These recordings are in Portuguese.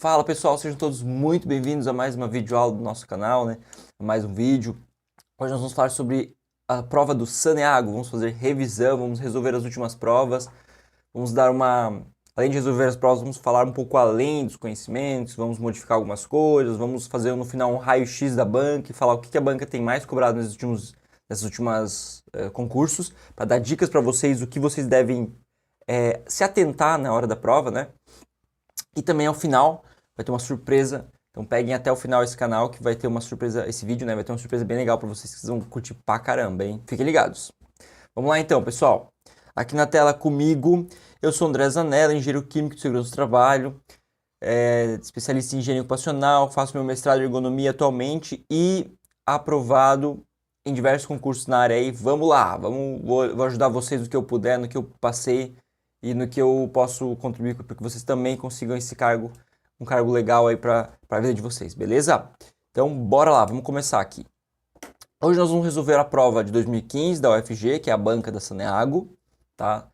Fala pessoal, sejam todos muito bem-vindos a mais uma videoaula do nosso canal, né? Mais um vídeo. Hoje nós vamos falar sobre a prova do Saneago, vamos fazer revisão, vamos resolver as últimas provas, vamos dar uma... Além de resolver as provas, vamos falar um pouco além dos conhecimentos, vamos modificar algumas coisas, vamos fazer no final um raio-x da banca e falar o que a banca tem mais cobrado nesses últimos concursos, para dar dicas para vocês, o que vocês devem se atentar na hora da prova, né? E também ao final vai ter uma surpresa, então peguem até o final esse canal que vai ter uma surpresa, esse vídeo, né? Vai ter uma surpresa bem legal para vocês que vocês vão curtir pra caramba, hein? Fiquem ligados. Vamos lá então, pessoal. Aqui na tela comigo, eu sou André Zanella, engenheiro químico de segurança do trabalho, especialista em engenharia ocupacional, faço meu mestrado em ergonomia atualmente e aprovado em diversos concursos na área aí. Vamos lá, vou ajudar vocês no que eu puder, no que eu passei e no que eu posso contribuir para que vocês também consigam esse cargo, um cargo legal aí para a vida de vocês, beleza? Então, bora lá, vamos começar aqui. Hoje nós vamos resolver a prova de 2015 da UFG, que é a banca da Saneago, tá?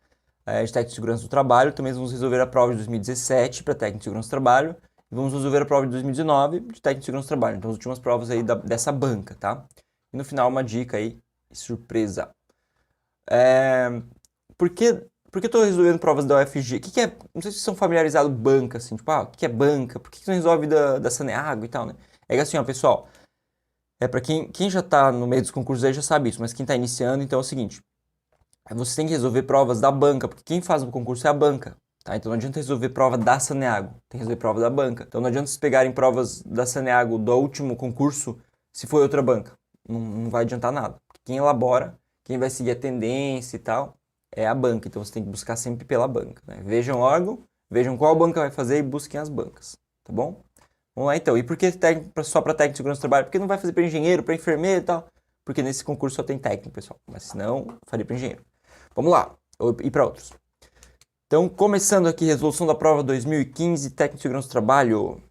De técnico de segurança do trabalho. Também vamos resolver a prova de 2017 para técnico de segurança do trabalho. E vamos resolver a prova de 2019 de técnico de segurança do trabalho. Então, as últimas provas aí dessa banca, tá? E no final, uma dica aí, surpresa. Por que eu estou resolvendo provas da UFG? Não sei se vocês são familiarizados com banca, assim, tipo, o que é banca? Por que você não resolve da Saneago e tal, né? É que assim, ó, pessoal, para quem já está no meio dos concursos aí já sabe isso, mas quem está iniciando, então é o seguinte, você tem que resolver provas da banca, porque quem faz o concurso é a banca, tá? Então não adianta resolver prova da Saneago, tem que resolver prova da banca. Então não adianta vocês pegarem provas da Saneago do último concurso se for outra banca, não vai adiantar nada. Quem elabora, quem vai seguir a tendência e tal, é a banca, então você tem que buscar sempre pela banca, né? Vejam o órgão, vejam qual banca vai fazer e busquem as bancas, tá bom? Vamos lá então, e por que só para técnico de segurança do trabalho? Porque não vai fazer para engenheiro, para enfermeiro e tal? Porque nesse concurso só tem técnico, pessoal, mas se não, faria para engenheiro. Vamos lá, e para outros. Então, começando aqui, resolução da prova 2015, técnico de segurança do trabalho.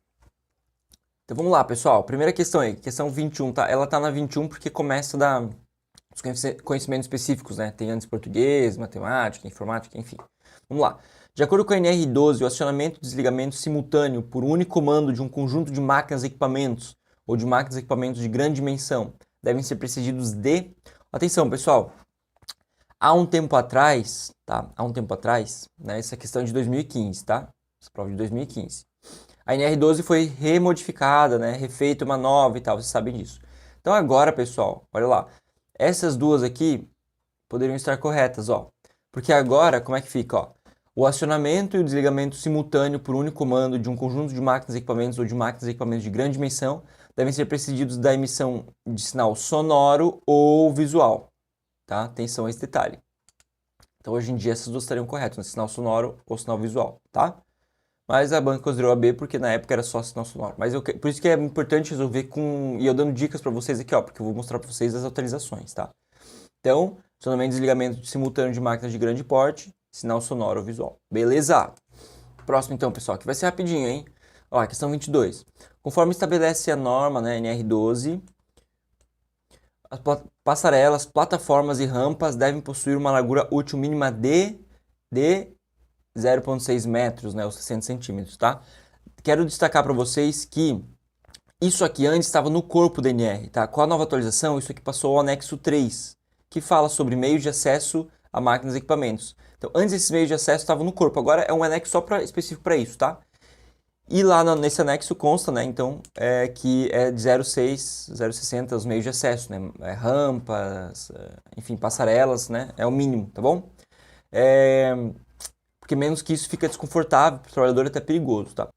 Então vamos lá, pessoal, primeira questão aí, questão 21, tá? Ela tá na 21 porque começa os conhecimentos específicos, né? Tem antes português, matemática, informática, enfim. Vamos lá. De acordo com a NR12, o acionamento e desligamento simultâneo por um único comando de um conjunto de máquinas e equipamentos ou de máquinas e equipamentos de grande dimensão devem ser precedidos de... Atenção, pessoal. Há um tempo atrás, tá? Né? Essa questão é de 2015, tá? Essa prova de 2015. A NR12 foi remodificada, né? Refeita uma nova e tal, vocês sabem disso. Então agora, pessoal, olha lá. Essas duas aqui poderiam estar corretas, ó. Porque agora, como é que fica, ó? O acionamento e o desligamento simultâneo por único comando de um conjunto de máquinas e equipamentos ou de máquinas e equipamentos de grande dimensão devem ser precedidos da emissão de sinal sonoro ou visual, tá? Atenção a esse detalhe. Então, hoje em dia, essas duas estariam corretas, né? Sinal sonoro ou sinal visual, tá? Mas a banca considerou a B porque na época era só sinal sonoro. Mas por isso que é importante resolver e eu dando dicas para vocês aqui, ó, porque eu vou mostrar para vocês as atualizações, tá? Então, acionamento e desligamento simultâneo de máquinas de grande porte, sinal sonoro ou visual. Beleza? Próximo então, pessoal, que vai ser rapidinho, hein? Ó, questão 22. Conforme estabelece a norma, né, NR12, as passarelas, plataformas e rampas devem possuir uma largura útil mínima de 0,6 metros, né, ou 60 centímetros, tá? Quero destacar para vocês que isso aqui antes estava no corpo da NR, tá? Com a nova atualização, isso aqui passou ao anexo 3, que fala sobre meios de acesso a máquinas e equipamentos. Então, antes esses meios de acesso estavam no corpo, agora é um anexo só específico para isso, tá? E lá nesse anexo consta, né, então, que é de 0,6, 0,60 os meios de acesso, né? Rampas, enfim, passarelas, né? É o mínimo, tá bom? Porque menos que isso fica desconfortável, para o trabalhador é até perigoso, tá?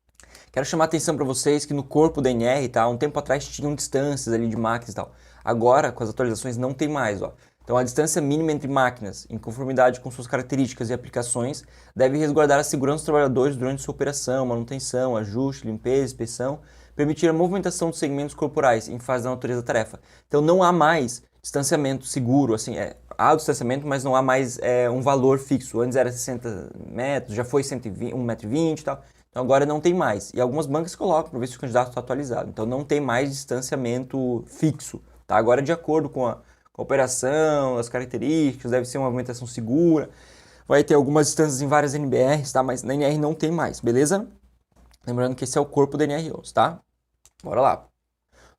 Quero chamar a atenção para vocês que no corpo da NR, tá? Um tempo atrás tinham distâncias ali de máquinas e tal. Agora, com as atualizações, não tem mais, ó. Então, a distância mínima entre máquinas, em conformidade com suas características e aplicações, deve resguardar a segurança dos trabalhadores durante sua operação, manutenção, ajuste, limpeza, inspeção, permitir a movimentação dos segmentos corporais em fase da natureza da tarefa. Então, não há mais distanciamento seguro, assim, há o distanciamento, mas não há mais um valor fixo. Antes era 60 metros, já foi 120, 1,20 m e tal. Então agora não tem mais. E algumas bancas colocam para ver se o candidato está atualizado. Então não tem mais distanciamento fixo, tá? Agora de acordo com a operação, as características, deve ser uma movimentação segura. Vai ter algumas distâncias em várias NBRs, tá? Mas na NR não tem mais, beleza? Lembrando que esse é o corpo do NR11, tá? Bora lá.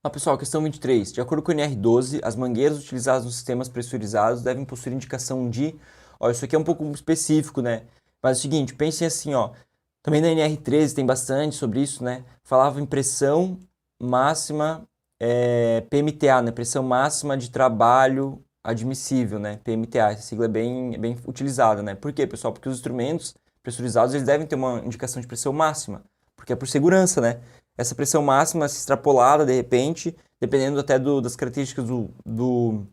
Ó, pessoal, questão 23. De acordo com o NR12, as mangueiras utilizadas nos sistemas pressurizados devem possuir indicação de... Ó, isso aqui é um pouco específico, né? Mas é o seguinte, pensem assim, ó. Também na NR13 tem bastante sobre isso, né? Falava em pressão máxima, PMTA, né? Pressão máxima de trabalho admissível, né? PMTA, essa sigla é bem utilizada, né? Por quê, pessoal? Porque os instrumentos pressurizados, eles devem ter uma indicação de pressão máxima, porque é por segurança, né? Essa pressão máxima, se extrapolada, de repente, dependendo até das características do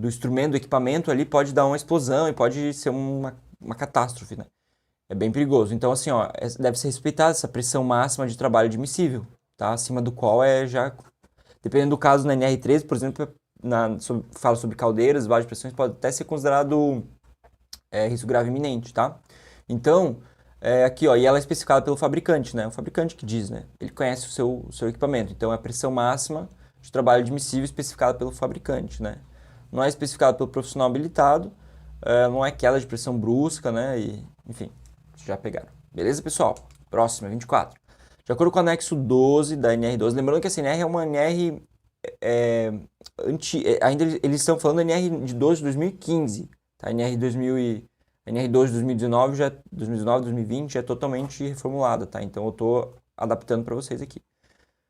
instrumento, do equipamento ali, pode dar uma explosão e pode ser uma catástrofe, né? É bem perigoso. Então, assim, ó, deve ser respeitada essa pressão máxima de trabalho admissível, tá? Acima do qual já... Dependendo do caso, na NR13, por exemplo, fala sobre caldeiras, baixas pressões, pode até ser considerado risco grave iminente, tá? Então, aqui, ó, e ela é especificada pelo fabricante, né? O fabricante que diz, né? Ele conhece o seu equipamento. Então, é a pressão máxima de trabalho admissível especificada pelo fabricante, né? Não é especificado pelo profissional habilitado, não é queda de pressão brusca, né? E, enfim, já pegaram. Beleza, pessoal? Próxima, 24. De acordo com o anexo 12 da NR12, lembrando que essa NR é uma NR ainda eles estão falando da NR de 12 de 2015, tá? NR12 de 2019 2020 já é totalmente reformulada, tá? Então eu tô adaptando para vocês aqui.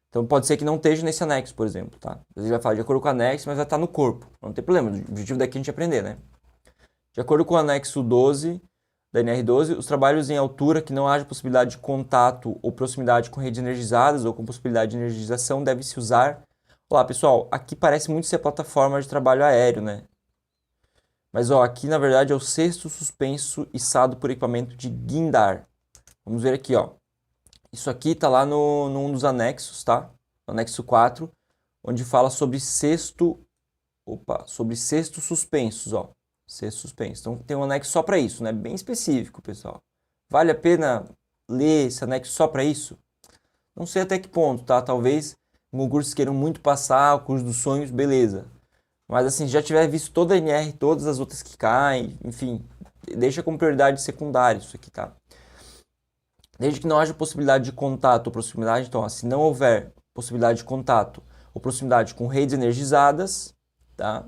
Então pode ser que não esteja nesse anexo, por exemplo, tá? Às vezes vai falar de acordo com o anexo, mas vai estar no corpo. Não tem problema, o objetivo daqui é a gente aprender, né? De acordo com o anexo 12 da NR12, os trabalhos em altura que não haja possibilidade de contato ou proximidade com redes energizadas ou com possibilidade de energização deve se usar. Olá, pessoal, aqui parece muito ser a plataforma de trabalho aéreo, né? Mas, ó, aqui na verdade é o cesto suspenso içado por equipamento de guindar. Vamos ver aqui, ó. Isso aqui tá lá num dos anexos, tá? No anexo 4, onde fala sobre cesto, sobre cestos suspensos, ó. Cesto suspenso. Então tem um anexo só para isso, né? Bem específico, pessoal. Vale a pena ler esse anexo só para isso? Não sei até que ponto, tá? Talvez concursos queiram muito passar o curso dos sonhos, beleza. Mas assim, já tiver visto toda a NR, todas as outras que caem, enfim, deixa como prioridade secundária isso aqui, tá? Desde que não haja possibilidade de contato ou proximidade, então, ó, se não houver possibilidade de contato ou proximidade com redes energizadas, tá?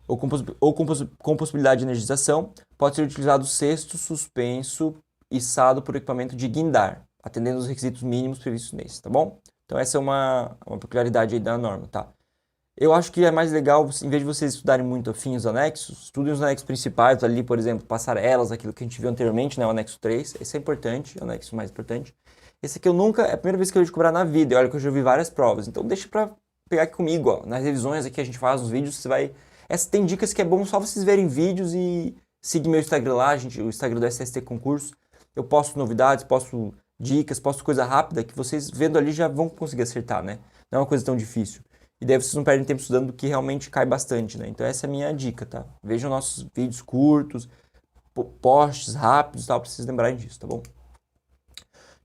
Ou com possibilidade de energização, pode ser utilizado o cesto suspenso içado por equipamento de guindar, atendendo os requisitos mínimos previstos nesse, tá bom? Então essa é uma peculiaridade aí da norma, tá? Eu acho que é mais legal, em vez de vocês estudarem muito afim os anexos, estudem os anexos principais ali, por exemplo, passarelas, aquilo que a gente viu anteriormente, né, o anexo 3, esse é importante, é o anexo mais importante. Esse aqui é a primeira vez que eu vejo cobrar na vida, e olha que eu já vi várias provas, então deixa pra pegar aqui comigo, ó, nas revisões aqui a gente faz os vídeos, você vai... Tem dicas que é bom só vocês verem vídeos e seguir meu Instagram lá, gente, o Instagram do SST Concurso, eu posto novidades, posto dicas, posto coisa rápida, que vocês vendo ali já vão conseguir acertar, né, não é uma coisa tão difícil. E daí vocês não perdem tempo estudando do que realmente cai bastante, né? Então essa é a minha dica, tá? Vejam nossos vídeos curtos, posts rápidos e tal, pra vocês lembrarem disso, tá bom?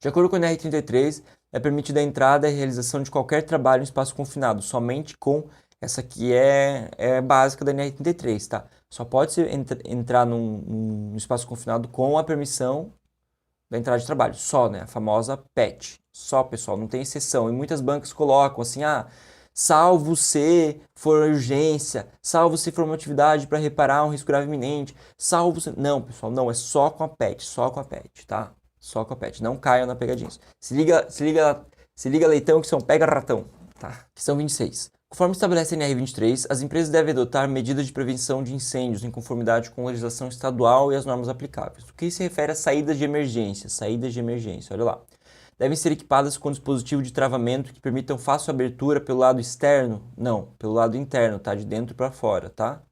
De acordo com o NR33, é permitida a entrada e a realização de qualquer trabalho em espaço confinado, somente com... Essa aqui é básica da NR33, tá? Só pode se entrar num espaço confinado com a permissão da entrada de trabalho, só, né? A famosa PET. Só, pessoal, não tem exceção. E muitas bancas colocam assim, salvo se for urgência, salvo se for uma atividade para reparar um risco grave iminente, salvo se... Não, pessoal, não, é só com a PET, tá? Só com a PET, não caiam na pegadinha. Se liga leitão que são pega ratão, tá? Questão 26. Conforme estabelece a NR23, as empresas devem adotar medidas de prevenção de incêndios em conformidade com a legislação estadual e as normas aplicáveis. O que se refere a saídas de emergência, olha lá. Devem ser equipadas com dispositivo de travamento que permitam fácil abertura pelo lado externo? Não, pelo lado interno, tá? De dentro para fora, tá?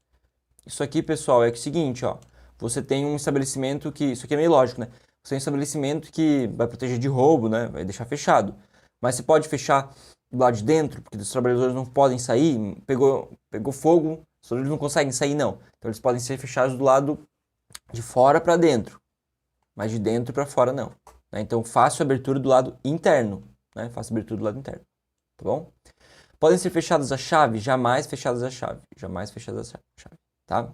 Isso aqui, pessoal, é o seguinte, ó. Você tem um estabelecimento que... Isso aqui é meio lógico, né? Você tem um estabelecimento que vai proteger de roubo, né? Vai deixar fechado. Mas você pode fechar do lado de dentro, porque os trabalhadores não podem sair. Pegou fogo, os trabalhadores não conseguem sair, não. Então eles podem ser fechados do lado de fora para dentro. Mas de dentro para fora, não. Então, fácil abertura do lado interno, né? Fácil abertura do lado interno, tá bom? Podem ser fechadas a chave? Jamais fechadas a chave. Jamais fechadas a chave, tá?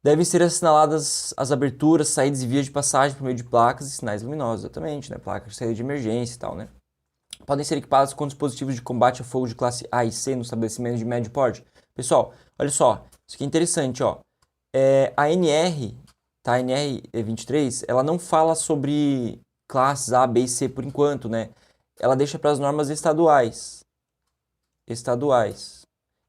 Devem ser assinaladas as aberturas, saídas e vias de passagem por meio de placas e sinais luminosos, exatamente, né? Placas de saída de emergência e tal, né? Podem ser equipadas com dispositivos de combate a fogo de classe A e C nos estabelecimentos de médio porte. Pessoal, olha só, isso aqui é interessante, ó. A NR, tá? A NR23, ela não fala sobre classes A, B e C por enquanto, né? Ela deixa para as normas estaduais.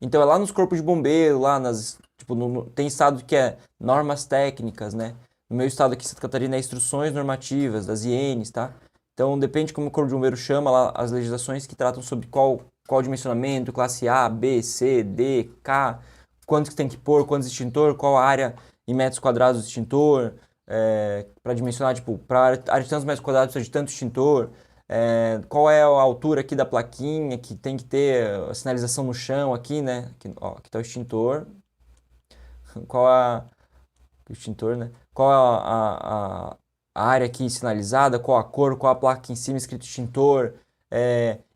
Então é lá nos corpos de bombeiro, lá nas, tipo, tem estado que é normas técnicas, né? No meu estado aqui, Santa Catarina, é instruções normativas das INs, tá? Então depende como o corpo de bombeiro chama lá as legislações que tratam sobre qual dimensionamento, classe A, B, C, D, K, quantos que tem que pôr, quantos extintor, qual a área em metros quadrados do extintor, para dimensionar, tipo, para área de tantos metros quadrados precisa de tanto extintor, qual é a altura aqui da plaquinha, que tem que ter a sinalização no chão aqui, né? Aqui, ó, aqui tá o extintor. Qual o extintor, né? Qual a área aqui sinalizada, qual a cor, qual a placa aqui em cima escrito extintor.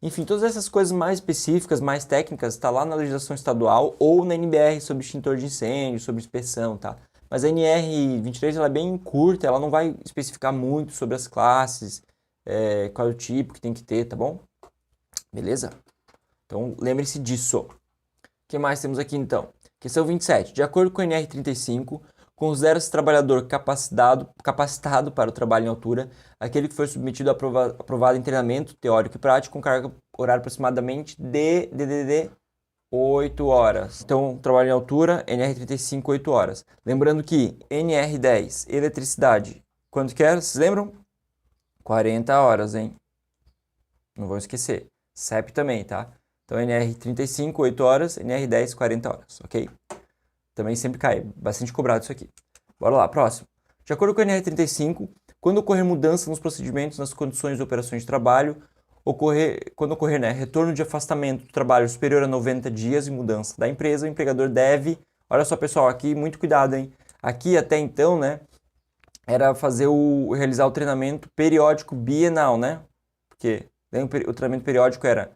Enfim, todas essas coisas mais específicas, mais técnicas, está lá na legislação estadual ou na NBR sobre extintor de incêndio, sobre inspeção, tá? Mas a NR23 ela é bem curta, ela não vai especificar muito sobre as classes, qual é o tipo que tem que ter, tá bom? Beleza? Então, lembre-se disso. O que mais temos aqui, então? Questão 27. De acordo com o NR35, considera-se trabalhador capacitado para o trabalho em altura aquele que foi submetido a aprovado em treinamento teórico e prático com carga horária aproximadamente de 8 horas. Então, trabalho em altura, NR35, 8 horas. Lembrando que NR10, eletricidade, quanto que era? Vocês lembram? 40 horas, hein? Não vou esquecer. CEP também, tá? Então, NR35, 8 horas, NR10, 40 horas, ok? Também sempre cai. Bastante cobrado isso aqui. Bora lá, próximo. De acordo com o NR35, quando ocorrer mudança nos procedimentos, nas condições de operações de trabalho, quando ocorrer, né, retorno de afastamento do trabalho superior a 90 dias e mudança da empresa, o empregador deve... Olha só, pessoal, aqui muito cuidado, hein? Aqui até então, né, era realizar o treinamento periódico bienal, né? Porque o treinamento periódico era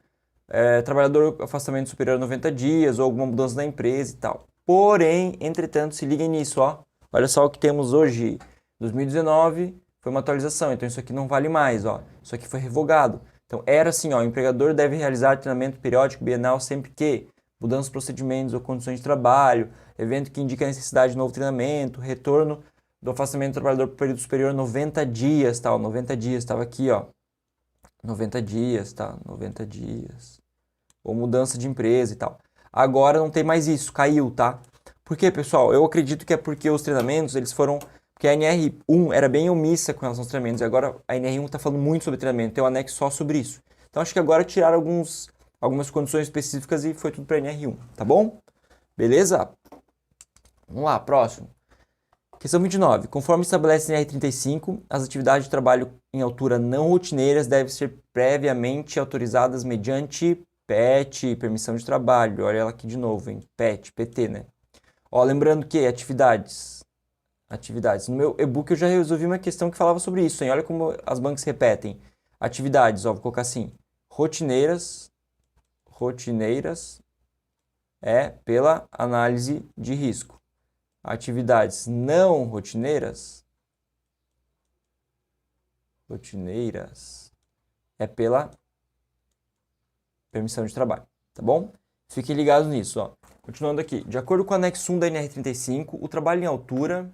trabalhador afastamento superior a 90 dias ou alguma mudança na empresa e tal. Porém, entretanto, se liguem nisso, ó. Olha só o que temos hoje. 2019 foi uma atualização, então isso aqui não vale mais, ó. Isso aqui foi revogado. Então era assim, ó, o empregador deve realizar treinamento periódico bienal sempre que mudança dos procedimentos ou condições de trabalho, evento que indica a necessidade de novo treinamento, retorno do afastamento do trabalhador por período superior a 90 dias, tá? 90 dias, estava aqui, ó. 90 dias, tá? 90 dias. Ou mudança de empresa e tal. Agora não tem mais isso, caiu, tá? Por quê, pessoal? Eu acredito que é porque os treinamentos, eles foram... Porque a NR1 era bem omissa com relação aos treinamentos, e agora a NR1 está falando muito sobre treinamento, tem um anexo só sobre isso. Então acho que agora tiraram algumas condições específicas e foi tudo para a NR1, tá bom? Beleza? Vamos lá, próximo. Questão 29. Conforme estabelece a NR35, as atividades de trabalho em altura não rotineiras devem ser previamente autorizadas mediante PET, permissão de trabalho. Olha ela aqui de novo, hein? PET, PT, né? Ó, lembrando que atividades. No meu e-book eu já resolvi uma questão que falava sobre isso, hein? Olha como as bancas repetem. Atividades, ó, vou colocar assim. Rotineiras é pela análise de risco. Atividades não rotineiras é pela permissão de trabalho, tá bom? Fiquem ligados nisso, ó. Continuando aqui, de acordo com o anexo 1 da NR35, o trabalho em altura,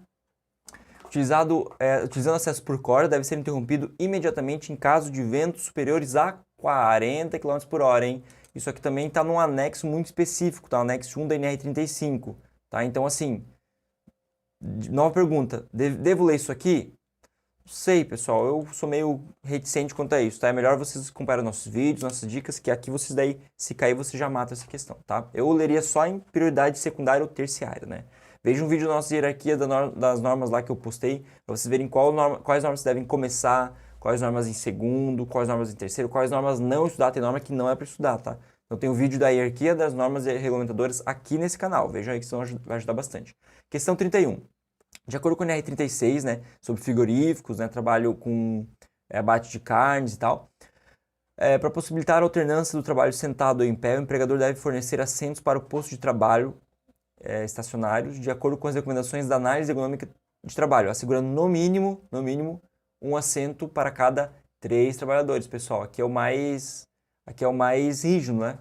utilizando acesso por corda, deve ser interrompido imediatamente em caso de ventos superiores a 40 km por hora, hein? Isso aqui também está num anexo muito específico, tá? O anexo 1 da NR35, tá? Então, assim, nova pergunta, devo ler isso aqui? Não sei, pessoal, eu sou meio reticente quanto a isso, tá? É melhor vocês compararem nossos vídeos, nossas dicas, que aqui vocês daí, se cair, você já mata essa questão, tá? Eu leria só em prioridade secundária ou terciária, né? Veja um vídeo da nossa hierarquia das normas lá que eu postei, para vocês verem quais normas devem começar, quais normas em segundo, quais normas em terceiro, quais normas não estudar, tem norma que não é para estudar, tá? Então tem um vídeo da hierarquia das normas regulamentadoras aqui nesse canal, vejam aí que isso vai ajudar bastante. Questão 31. De acordo com o NR36, né, sobre frigoríficos, né, trabalho com abate de carnes e tal, para possibilitar a alternância do trabalho sentado ou em pé, o empregador deve fornecer assentos para o posto de trabalho estacionários, de acordo com as recomendações da análise ergonômica de trabalho, assegurando no mínimo, um assento para cada 3 trabalhadores, pessoal. Aqui é o mais rígido, né?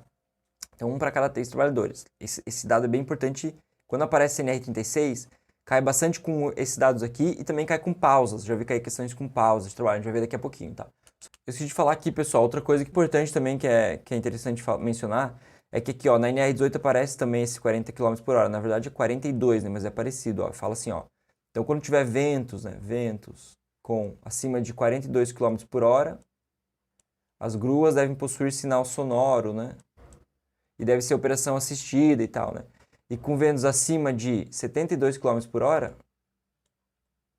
Então, um para cada 3 trabalhadores. Esse dado é bem importante. Quando aparece NR36, cai bastante com esses dados aqui e também cai com pausas. Já vi cair questões com pausas de trabalho, a gente vai ver daqui a pouquinho, tá? Eu esqueci de falar aqui, pessoal, outra coisa importante também que é interessante mencionar é que aqui, ó, na NR18 aparece também esse 40 km por hora. Na verdade é 42, né? Mas é parecido, ó. Fala assim, ó. Então, quando tiver ventos, né? Ventos com acima de 42 km por hora, as gruas devem possuir sinal sonoro, né? E deve ser operação assistida e tal, né? E com ventos acima de 72 km por hora,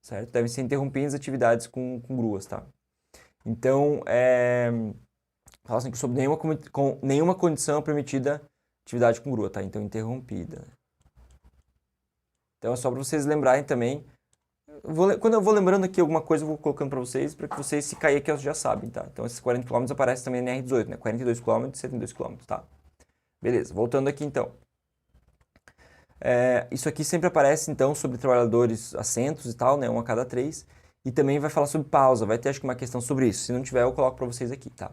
certo? Devem ser interrompidas atividades com gruas, tá? Então, fala assim que sob nenhuma condição é permitida atividade com grua, tá? Então, interrompida. Então, é só para vocês lembrarem também. Quando eu vou lembrando aqui alguma coisa, eu vou colocando para vocês, para que vocês, se cair aqui, já sabem, tá? Então, esses 40 km aparecem também na R18, né? 42 km e 72 km, tá? Beleza, voltando aqui, então. Isso aqui sempre aparece, então, sobre trabalhadores assentos e tal, né? Um a cada 3. E também vai falar sobre pausa. Vai ter, acho que, uma questão sobre isso. Se não tiver, eu coloco para vocês aqui, tá?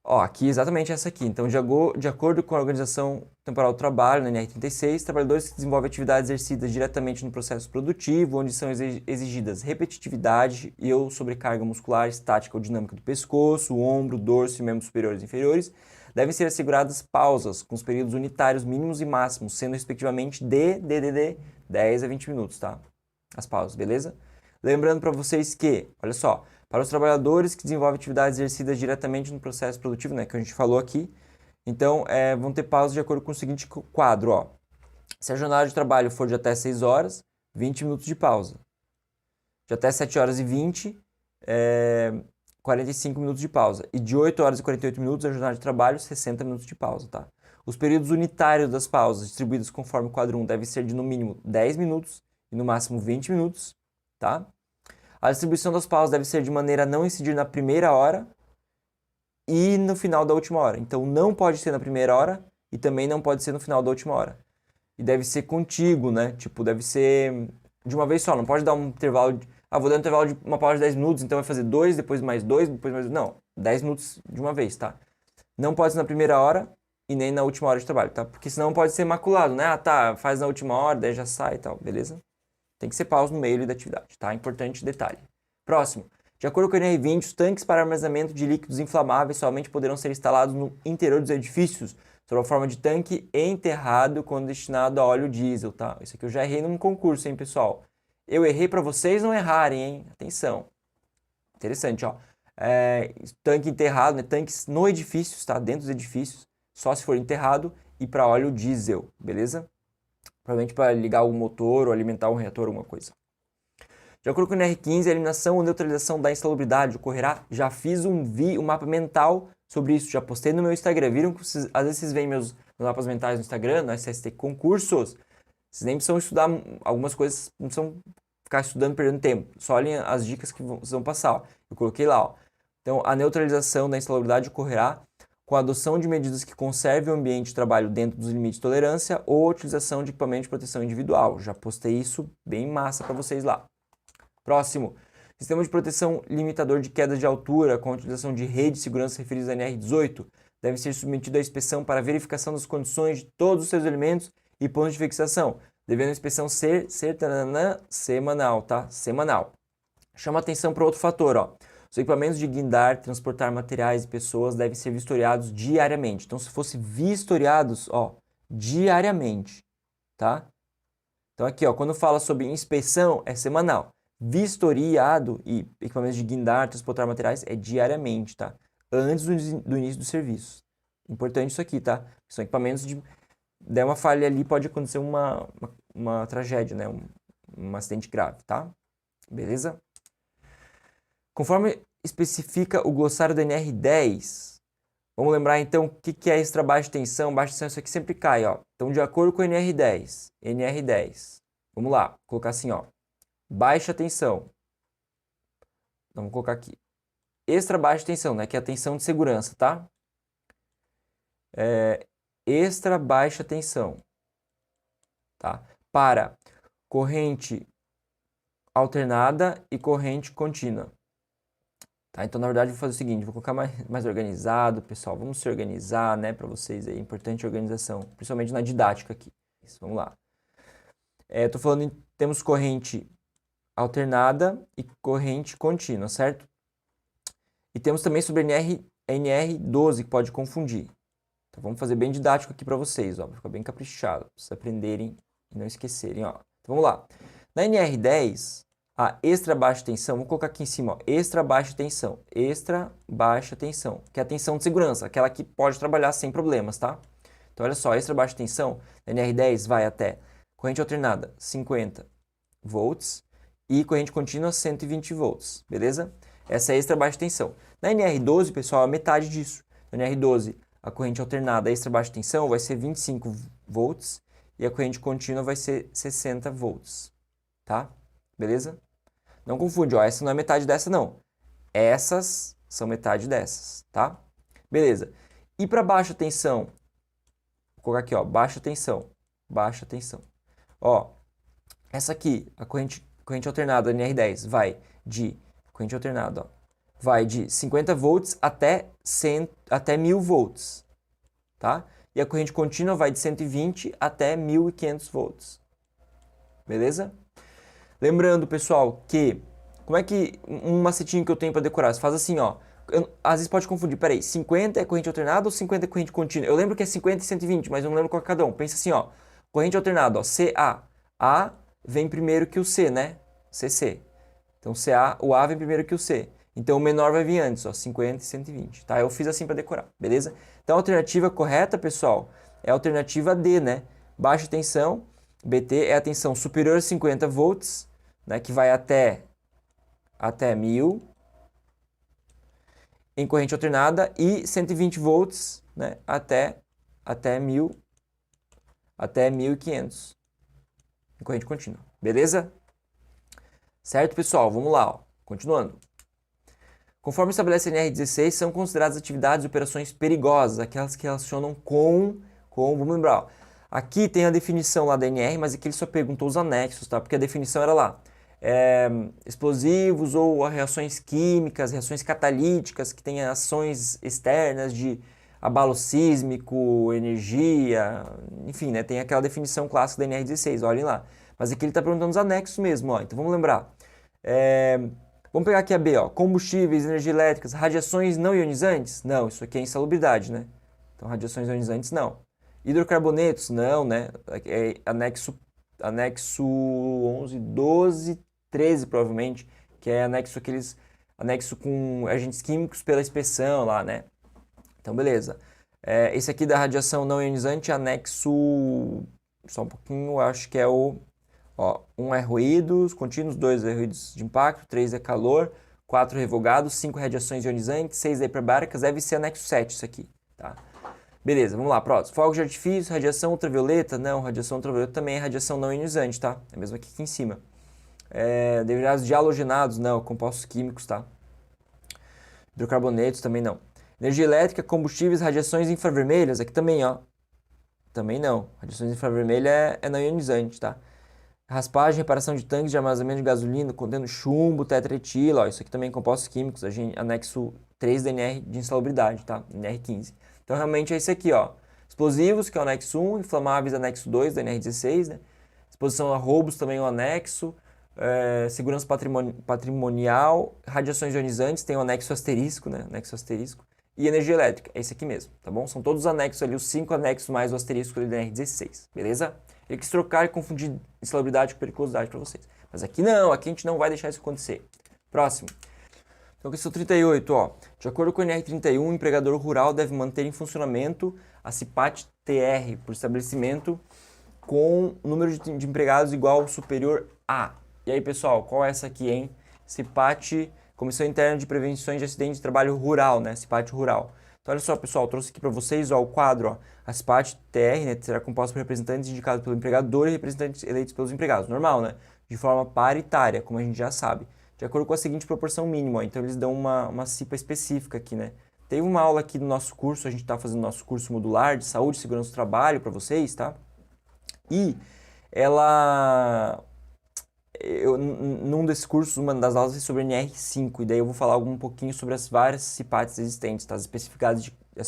Ó, aqui exatamente essa aqui. Então, de acordo com a Organização Temporal do Trabalho, na NR36, trabalhadores que desenvolvem atividades exercidas diretamente no processo produtivo, onde são exigidas repetitividade e ou sobrecarga muscular, estática ou dinâmica do pescoço, ombro, dorso e membros superiores e inferiores, devem ser asseguradas pausas com os períodos unitários mínimos e máximos, sendo respectivamente de 10 a 20 minutos, tá? As pausas, beleza? Lembrando para vocês que, olha só, para os trabalhadores que desenvolvem atividades exercidas diretamente no processo produtivo, né, que a gente falou aqui, então vão ter pausas de acordo com o seguinte quadro, ó. Se a jornada de trabalho for de até 6 horas, 20 minutos de pausa. De até 7 horas e 20, 45 minutos de pausa. E de 8 horas e 48 minutos, a jornada de trabalho, 60 minutos de pausa, tá? Os períodos unitários das pausas, distribuídos conforme o quadro 1, devem ser de no mínimo 10 minutos e no máximo 20 minutos, tá? A distribuição das pausas deve ser de maneira a não incidir na primeira hora e no final da última hora. Então, não pode ser na primeira hora e também não pode ser no final da última hora. E deve ser contíguo, né? Tipo, deve ser de uma vez só. Não pode dar um intervalo de... vou dar um intervalo de uma pausa de 10 minutos, então vai fazer 2, depois mais 2, depois mais... Não, 10 minutos de uma vez, tá? Não pode ser na primeira hora e nem na última hora de trabalho, tá? Porque senão pode ser maculado, né? Ah, tá, faz na última hora, daí já sai e tal, beleza? Tem que ser pausa no meio ali da atividade, tá? Importante detalhe. Próximo. De acordo com o NR20, os tanques para armazenamento de líquidos inflamáveis somente poderão ser instalados no interior dos edifícios, sob a forma de tanque enterrado quando destinado a óleo diesel, tá? Isso aqui eu já errei num concurso, hein, pessoal? Eu errei para vocês não errarem, hein? Atenção. Interessante, ó. Tanque enterrado, né? Tanques no edifício, tá? Dentro dos edifícios, só se for enterrado e para óleo diesel, beleza? Provavelmente para ligar o motor ou alimentar um reator, alguma coisa. De acordo com o NR15, a eliminação ou neutralização da insalubridade ocorrerá. Já fiz um mapa mental sobre isso, já postei no meu Instagram. Viram que às vezes vocês veem meus mapas mentais no Instagram, no SST Concursos. Vocês nem precisam estudar algumas coisas, não precisam ficar estudando, perdendo tempo. Só olhem as dicas que vocês vão passar. Ó. Eu coloquei lá. Ó. Então, a neutralização da insalubridade ocorrerá com a adoção de medidas que conservem o ambiente de trabalho dentro dos limites de tolerância ou a utilização de equipamento de proteção individual. Já postei isso bem massa para vocês lá. Próximo. Sistema de proteção limitador de queda de altura com a utilização de rede de segurança referidos a NR18 deve ser submetido à inspeção para verificação das condições de todos os seus elementos e pontos de fixação, devendo a inspeção ser semanal, tá? Semanal. Chama atenção para outro fator, ó. Os equipamentos de guindar, transportar materiais e pessoas devem ser vistoriados diariamente. Então, se fosse vistoriados, ó, diariamente, tá? Então, aqui, ó, quando fala sobre inspeção, é semanal. Vistoriado e equipamentos de guindar, transportar materiais é diariamente, tá? Antes do início do serviço. Importante isso aqui, tá? São equipamentos de... Der uma falha ali, pode acontecer uma tragédia, né? Um acidente grave, tá? Beleza? Conforme especifica o glossário da NR10, vamos lembrar então o que é extra baixa tensão. Baixa tensão, isso aqui sempre cai, ó. Então, de acordo com o NR10, vamos lá, colocar assim, ó. Baixa tensão. Vamos colocar aqui. Extra baixa tensão, né? Que é a tensão de segurança, tá? Extra baixa tensão. tá? Para corrente alternada e corrente contínua. Tá? Então, na verdade, eu vou fazer o seguinte, vou colocar mais organizado, pessoal. Vamos se organizar, né, para vocês aí. Importante a organização, principalmente na didática aqui. Isso, vamos lá. Tô falando temos corrente alternada e corrente contínua, certo? E temos também sobre NR12, que pode confundir. Então, vamos fazer bem didático aqui para vocês, ó, para ficar bem caprichado, para vocês aprenderem e não esquecerem, ó. Então, vamos lá. Na NR10, a extra baixa tensão, vou colocar aqui em cima, ó, extra baixa tensão, que é a tensão de segurança, aquela que pode trabalhar sem problemas, tá? Então, olha só, extra baixa tensão, na NR10 vai até corrente alternada 50 volts e corrente contínua 120 volts, beleza? Essa é a extra baixa tensão. Na NR12, pessoal, é metade disso. Na NR12, a corrente alternada, a extra baixa tensão, vai ser 25 volts e a corrente contínua vai ser 60 volts, tá? Beleza? Não confunde, ó, essa não é metade dessa, não. Essas são metade dessas, tá? Beleza. E para baixa tensão, vou colocar aqui, ó, baixa tensão. Ó, essa aqui, a corrente alternada NR10, vai de, corrente alternada, ó, vai de 50 volts até 1000 volts, tá? E a corrente contínua vai de 120 até 1500 volts, beleza? Lembrando, pessoal, que, como é que, um macetinho que eu tenho para decorar, você faz assim, ó, às vezes pode confundir, peraí, 50 é corrente alternada ou 50 é corrente contínua? Eu lembro que é 50 e 120, mas eu não lembro qual é cada um. Pensa assim, ó, corrente alternada, ó, CA, A vem primeiro que o C, né? CC. Então, CA, o A vem primeiro que o C. Então, o menor vai vir antes, ó, 50 e 120, tá? Eu fiz assim para decorar, beleza? Então, a alternativa correta, pessoal, é a alternativa D, né? Baixa tensão, BT é a tensão superior a 50 volts, né? Que vai até 1000 em corrente alternada e 120 volts, né? Até 1500 em corrente contínua, beleza? Certo, pessoal? Vamos lá, ó. Continuando. Conforme estabelece a NR16, são consideradas atividades e operações perigosas, aquelas que relacionam vamos lembrar, ó, aqui tem a definição lá da NR, mas aqui ele só perguntou os anexos, tá? Porque a definição era lá, explosivos ou reações químicas, reações catalíticas que têm ações externas de abalo sísmico, energia, enfim, né? Tem aquela definição clássica da NR16, olhem lá. Mas aqui ele está perguntando os anexos mesmo, ó. Então vamos lembrar. Vamos pegar aqui a B, ó. Combustíveis, energia elétrica, radiações não ionizantes? Não, isso aqui é insalubridade, né? Então radiações ionizantes não. Hidrocarbonetos? Não, né? É anexo 11, 12, 13 provavelmente, que é anexo com agentes químicos pela inspeção lá, né? Então beleza. Esse aqui da radiação não ionizante, anexo, só um pouquinho, eu acho que é o... Ó, 1 é ruídos contínuos, 2 é ruídos de impacto, 3 é calor, 4 revogados, 5 radiações ionizantes, 6 é hiperbáricas, deve ser anexo 7 isso aqui, tá? Beleza, vamos lá, próximo. Fogos de artifício, radiação ultravioleta, não, radiação ultravioleta também é radiação não ionizante, tá? É mesmo aqui em cima. Derivados de halogenados, não, compostos químicos, tá? Hidrocarbonetos também não. Energia elétrica, combustíveis, radiações infravermelhas, aqui também, ó. Também não, radiações infravermelhas é não ionizante, tá? Raspagem, reparação de tanques de armazenamento de gasolina contendo chumbo, tetraetilo, ó, isso aqui também é compostos químicos, anexo 3 da NR de insalubridade, tá? NR15. Então, realmente é esse aqui, ó. Explosivos, que é o anexo 1, inflamáveis, anexo 2 da NR16, né? Exposição a roubos, também o anexo. Segurança patrimonial, radiações ionizantes, tem o anexo asterisco, né? Anexo asterisco. E energia elétrica, é esse aqui mesmo, tá bom? São todos os anexos ali, os 5 anexos mais o asterisco ali da NR16, beleza? Ele quis trocar e confundir insalubridade com periculosidade para vocês. Mas aqui não, aqui a gente não vai deixar isso acontecer. Próximo. Então, questão 38, ó. De acordo com o NR31, o empregador rural deve manter em funcionamento a CIPAT-TR por estabelecimento com o número de empregados igual ou superior a. E aí, pessoal, qual é essa aqui, hein? CIPAT, Comissão Interna de Prevenções de Acidentes de Trabalho Rural, né? CIPAT Rural. Então, olha só, pessoal, trouxe aqui para vocês, ó, o quadro, ó. A CIPAT-TR, né, será composta por representantes indicados pelo empregador e representantes eleitos pelos empregados. Normal, né? De forma paritária, como a gente já sabe. De acordo com a seguinte proporção mínima, ó. Então, eles dão uma CIPA específica aqui, né? Teve uma aula aqui no nosso curso, a gente está fazendo nosso curso modular de saúde e segurança do trabalho para vocês, tá? E ela... num desses cursos, uma das aulas é sobre NR5, e daí eu vou falar um pouquinho sobre as várias CIPATs existentes, tá? As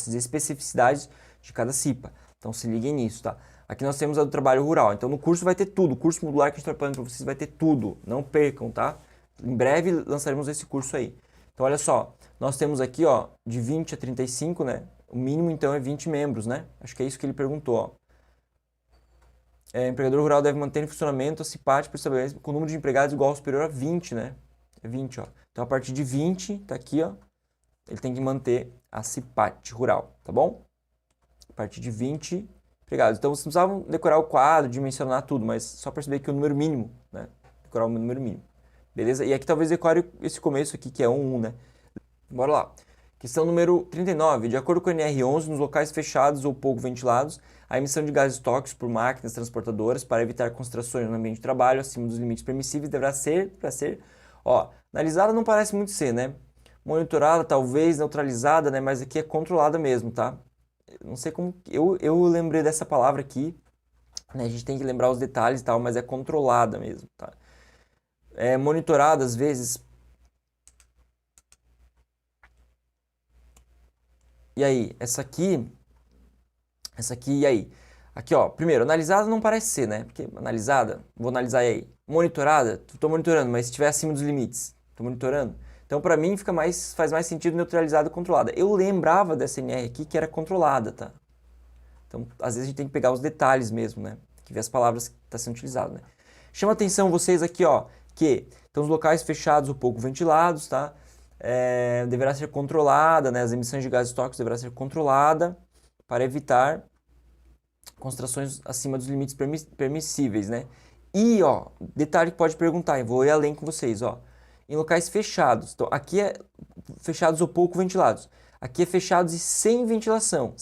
especificidades de cada CIPA. Então se liguem nisso, tá? Aqui nós temos a do trabalho rural. Então no curso vai ter tudo. O curso modular que a gente está preparando para vocês vai ter tudo. Não percam, tá? Em breve lançaremos esse curso aí. Então olha só, nós temos aqui, ó, de 20 a 35, né? O mínimo então é 20 membros, né? Acho que é isso que ele perguntou, ó. Empregador rural deve manter em funcionamento a CIPAT por estabelecimento com número de empregados igual ou superior a 20, né? É 20, ó. Então a partir de 20, tá aqui, ó. Ele tem que manter a CIPAT rural, tá bom? A partir de 20 empregados. Então, vocês não precisavam decorar o quadro, dimensionar tudo, mas só perceber que o número mínimo, né? Decorar o número mínimo. Beleza? E aqui talvez decore esse começo aqui, que é 1, né? Bora lá. Questão número 39. De acordo com o NR11, nos locais fechados ou pouco ventilados, a emissão de gases tóxicos por máquinas transportadoras para evitar concentrações no ambiente de trabalho acima dos limites permissíveis deverá ser, ó, analisada não parece muito ser, né? Monitorada, talvez, neutralizada, né? Mas aqui é controlada mesmo, tá? Não sei como... Eu lembrei dessa palavra aqui, né? A gente tem que lembrar os detalhes e tal, mas é controlada mesmo, tá? É monitorada, às vezes... E aí, essa aqui, e aí? Aqui, ó, primeiro, analisada não parece ser, né? Porque analisada, vou analisar aí. Monitorada, tô monitorando, mas se estiver acima dos limites, tô monitorando. Então, para mim, faz mais sentido neutralizada e controlada. Eu lembrava dessa NR aqui que era controlada, tá? Então, às vezes a gente tem que pegar os detalhes mesmo, né? Que ver as palavras que estão sendo utilizadas, né? Chama atenção vocês aqui, ó, que então os locais fechados ou pouco ventilados, tá? Deverá ser controlada, né? As emissões de gases tóxicos deverá ser controlada para evitar concentrações acima dos limites permissíveis, né? E, ó, detalhe que pode perguntar, eu vou ir além com vocês, ó. Em locais fechados, então aqui é fechados ou pouco ventilados. Aqui é fechados e sem ventilação,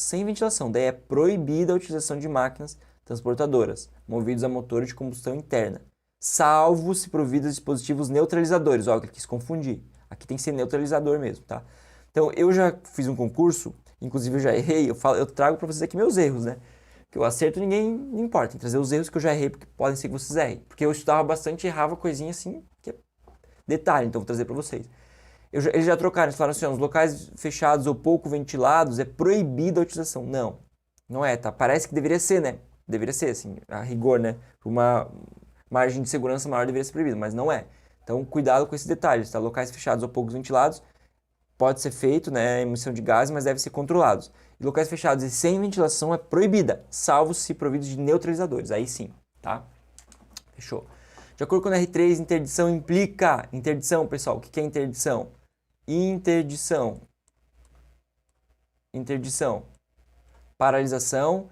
daí é proibida a utilização de máquinas transportadoras, movidos a motores de combustão interna, salvo se providas dispositivos neutralizadores, ó, que eu quis confundir. Aqui tem que ser neutralizador mesmo, tá? Então, eu já fiz um concurso, inclusive eu já errei, eu trago para vocês aqui meus erros, né? Que eu acerto ninguém não importa, tem que trazer os erros que eu já errei, porque podem ser que vocês errem. Porque eu estudava bastante e errava coisinha assim, que é detalhe, então vou trazer para vocês. Eles já trocaram, eles falaram assim, ó, nos locais fechados ou pouco ventilados é proibida a utilização. Não, não é, tá? Parece que deveria ser, né? Deveria ser, assim, a rigor, né? Uma margem de segurança maior deveria ser proibido, mas não é. Então, cuidado com esses detalhes, tá? Locais fechados ou poucos ventilados, pode ser feito, né? Emissão de gases, mas deve ser controlados. E locais fechados e sem ventilação é proibida, salvo se providos de neutralizadores. Aí sim, tá? Fechou. De acordo com o R3, interdição implica... Interdição, pessoal, o que é interdição? Interdição. Paralisação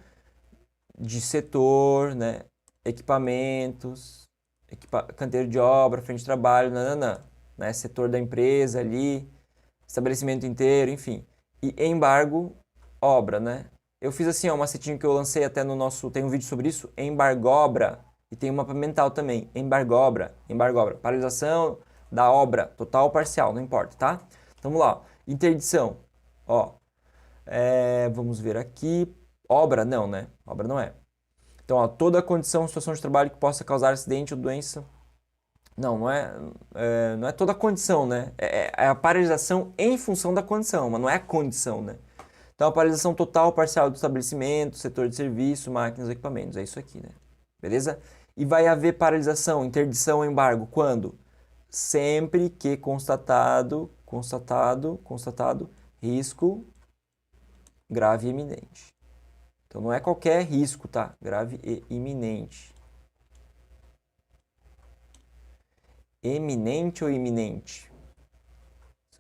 de setor, né? Equipamentos, canteiro de obra, frente de trabalho, nananã, né? Setor da empresa ali, estabelecimento inteiro, enfim. E embargo, obra, né? Eu fiz assim, ó, uma setinha que eu lancei até no nosso... Tem um vídeo sobre isso, embargobra. E tem um mapa mental também, embargobra. Paralisação da obra, total ou parcial, não importa, tá? Então, vamos lá, interdição, ó, vamos ver aqui, obra não, né? Obra não é. Então, ó, toda condição, situação de trabalho que possa causar acidente ou doença, não é toda condição, né? É a paralisação em função da condição, mas não é a condição, né? Então, a paralisação total ou parcial do estabelecimento, setor de serviço, máquinas, equipamentos, é isso aqui, né? Beleza? E vai haver paralisação, interdição ou embargo, quando? Sempre que constatado risco grave e iminente. Então não é qualquer risco, tá? Grave e iminente. Eminente ou iminente?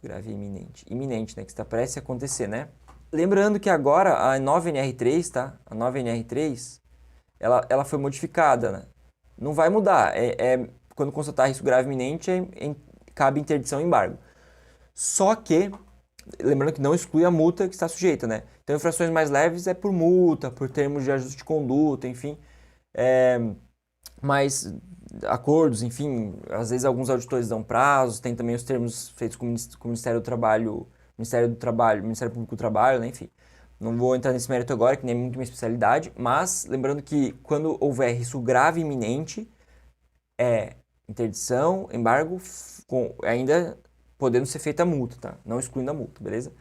Grave e iminente. Iminente, né? Que está prestes a acontecer, né? Lembrando que agora a nova NR3, tá? A nova NR3, ela foi modificada, né? Não vai mudar. Quando constatar risco grave e iminente, cabe interdição e embargo. Só que, lembrando que não exclui a multa que está sujeita, né? Então, infrações mais leves é por multa, por termos de ajuste de conduta, enfim. Mas acordos, enfim, às vezes alguns auditores dão prazos, tem também os termos feitos com o Ministério do Trabalho, Ministério Público do Trabalho, né? Enfim. Não vou entrar nesse mérito agora, que nem é muito minha especialidade, mas lembrando que quando houver risco grave e iminente, é interdição, embargo, ainda podendo ser feita a multa, tá? Não excluindo a multa, beleza?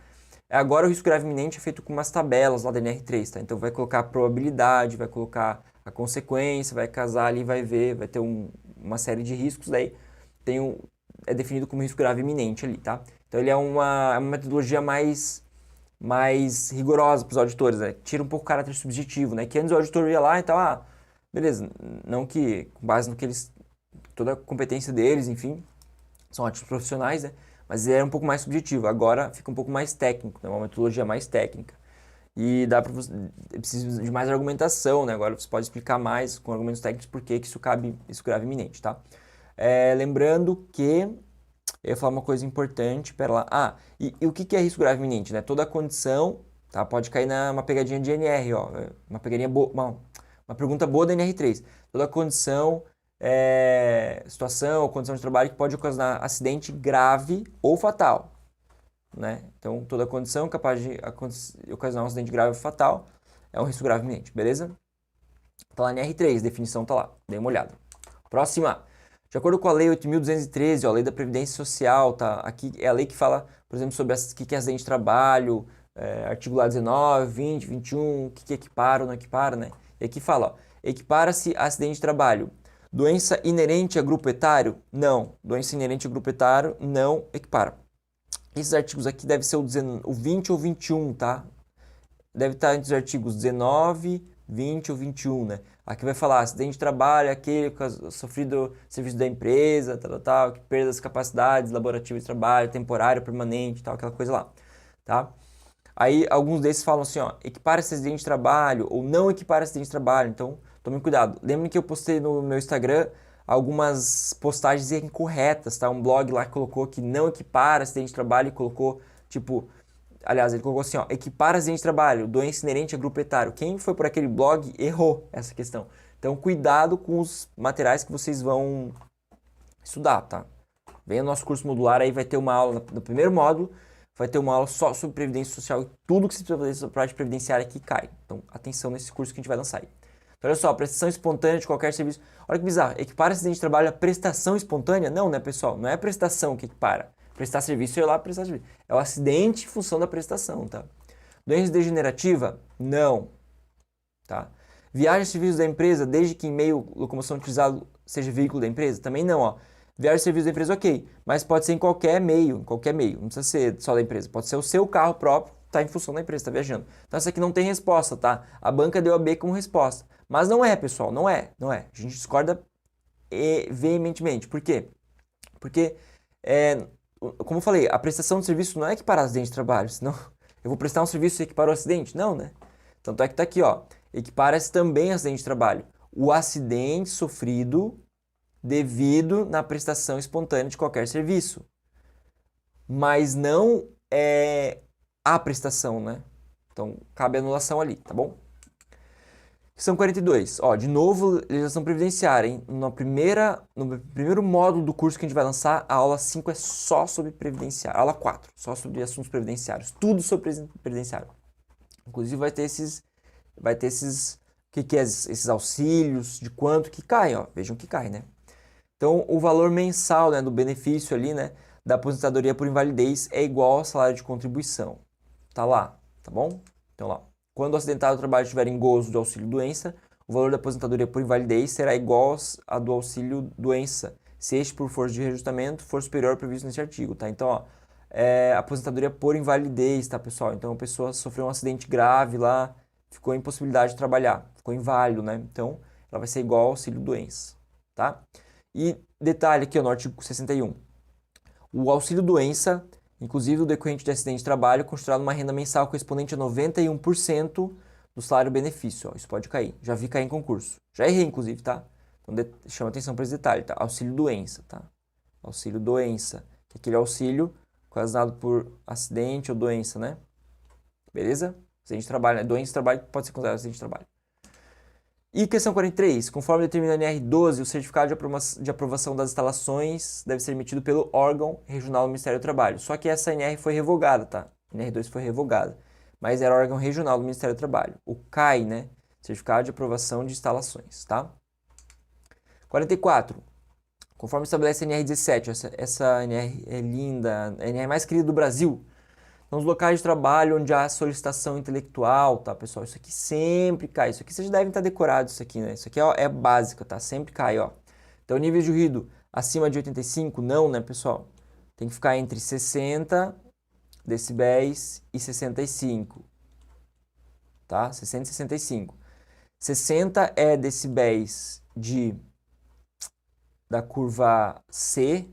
Agora o risco grave iminente é feito com umas tabelas lá da NR3, tá? Então vai colocar a probabilidade, vai colocar a consequência, vai casar ali, vai ver, vai ter uma série de riscos, daí é definido como risco grave iminente ali, tá? Então ele é uma metodologia mais rigorosa para os auditores, né? Tira um pouco o caráter subjetivo, né? Que antes o auditor ia lá e tal, beleza, não que, com base no que eles, toda a competência deles, enfim, são ótimos profissionais, né? Mas é um pouco mais subjetivo, agora fica um pouco mais técnico, né? Uma metodologia mais técnica. E dá para você, precisa de mais argumentação, né? Agora você pode explicar mais com argumentos técnicos por que isso cabe, isso grave iminente, tá? Lembrando que eu ia falar uma coisa importante, pera lá. E o que é risco grave iminente, né? Toda condição, tá? Pode cair numa pegadinha de NR, ó. Uma pegadinha boa, uma pergunta boa da NR3. Toda condição, situação ou condição de trabalho que pode ocasionar acidente grave ou fatal, né? Então, toda condição capaz de ocasionar um acidente grave ou fatal é um risco grave iminente, beleza? Tá lá na NR3, definição tá lá, dê uma olhada. Próxima. De acordo com a Lei 8.213, a Lei da Previdência Social, tá? Aqui é a lei que fala, por exemplo, sobre o que é acidente de trabalho, artigo lá 19, 20, 21, o que equipara ou não equipara, né? E aqui fala, ó, equipara-se a acidente de trabalho. Doença inerente a grupo etário? Não. Doença inerente a grupo etário não equipara. Esses artigos aqui devem ser o 20 ou 21, tá? Deve estar entre os artigos 19, 20 ou 21, né? Aqui vai falar acidente de trabalho, aquele sofrido serviço da empresa, tal, que perda das capacidades laborativas de trabalho, temporário, permanente, tal, aquela coisa lá, tá? Aí alguns desses falam assim, ó, equipara esse acidente de trabalho ou não equipara esse acidente de trabalho, então tomem cuidado. Lembrem que eu postei no meu Instagram algumas postagens incorretas, tá? Um blog lá que colocou que não equipara acidente de trabalho e colocou, tipo... Aliás, ele colocou assim, ó, equipara acidente de trabalho, doença inerente a grupo etário. Quem foi por aquele blog errou essa questão. Então, cuidado com os materiais que vocês vão estudar, tá? Venha no nosso curso modular, aí vai ter uma aula no primeiro módulo, vai ter uma aula só sobre previdência social e tudo que você precisa fazer sobre a parte previdenciária que cai. Então, atenção nesse curso que a gente vai lançar aí. Então, olha só, prestação espontânea de qualquer serviço. Olha que bizarro, equipara acidente de trabalho a prestação espontânea? Não, né, pessoal? Não é a prestação que equipara. Prestar serviço é lá prestar serviço. É o acidente em função da prestação, tá? Doença degenerativa? Não, tá? Viagem a serviços da empresa, desde que em meio locomoção utilizado seja veículo da empresa? Também não, ó. Viagem a serviços da empresa, ok. Mas pode ser em qualquer meio, Não precisa ser só da empresa. Pode ser o seu carro próprio, tá em função da empresa, tá viajando. Então essa aqui não tem resposta, tá? A banca deu a B como resposta. Mas não é, pessoal, não é. A gente discorda veementemente. Por quê? Porque como eu falei, a prestação de serviço não é equiparar acidente de trabalho, senão eu vou prestar um serviço e equiparar o acidente. Não, né? Tanto é que tá aqui, ó, equipara-se também acidente de trabalho. O acidente sofrido devido na prestação espontânea de qualquer serviço. Mas não é a prestação, né? Então, cabe anulação ali, tá bom? Questão 42. Ó, de novo, legislação previdenciária, hein? No primeiro módulo do curso que a gente vai lançar, a aula 5 é só sobre previdenciário. Aula 4, só sobre assuntos previdenciários. Tudo sobre previdenciário. Inclusive vai ter esses o que é esses auxílios, de quanto que cai, ó. Vejam que cai, né? Então, o valor mensal, né, do benefício ali, né, da aposentadoria por invalidez é igual ao salário de contribuição. Tá lá, tá bom? Então, lá. Quando o acidentado do trabalho estiver em gozo do auxílio-doença, o valor da aposentadoria por invalidez será igual a do auxílio-doença, se este, por força de reajustamento, for superior ao previsto nesse artigo, tá? Então, ó, aposentadoria por invalidez, tá, pessoal? Então, a pessoa sofreu um acidente grave lá, ficou em impossibilidade de trabalhar, ficou inválido, né? Então, ela vai ser igual ao auxílio-doença, tá? E detalhe aqui, ó, no artigo 61. O auxílio-doença, inclusive o decorrente de acidente de trabalho, considerado uma renda mensal correspondente a 91% do salário-benefício. Isso pode cair. Já vi cair em concurso. Já errei, inclusive, tá? Então, chama atenção para esse detalhe, tá? Auxílio-doença, tá? Auxílio-doença, que é aquele auxílio causado por acidente ou doença, né? Beleza? Acidente de trabalho, né? Doença de trabalho pode ser considerado acidente de trabalho. E questão 43. Conforme determina a NR12, o certificado de aprovação das instalações deve ser emitido pelo órgão regional do Ministério do Trabalho. Só que essa NR foi revogada, tá? A NR2 foi revogada. mas era órgão regional do Ministério do Trabalho. O CAI, né? Certificado de Aprovação de Instalações, tá? 44. Conforme estabelece a NR17, essa NR é linda, a NR mais querida do Brasil. Nos locais de trabalho onde há solicitação intelectual, tá, pessoal? Isso aqui sempre cai. Isso aqui vocês devem estar decorados, isso aqui, né? Isso aqui ó, é básico, tá? Sempre cai, ó. Então, nível de ruído acima de 85, não, né, pessoal? Tem que ficar entre 60 decibéis e 65, tá? 60 e 65. 60 é decibéis da curva C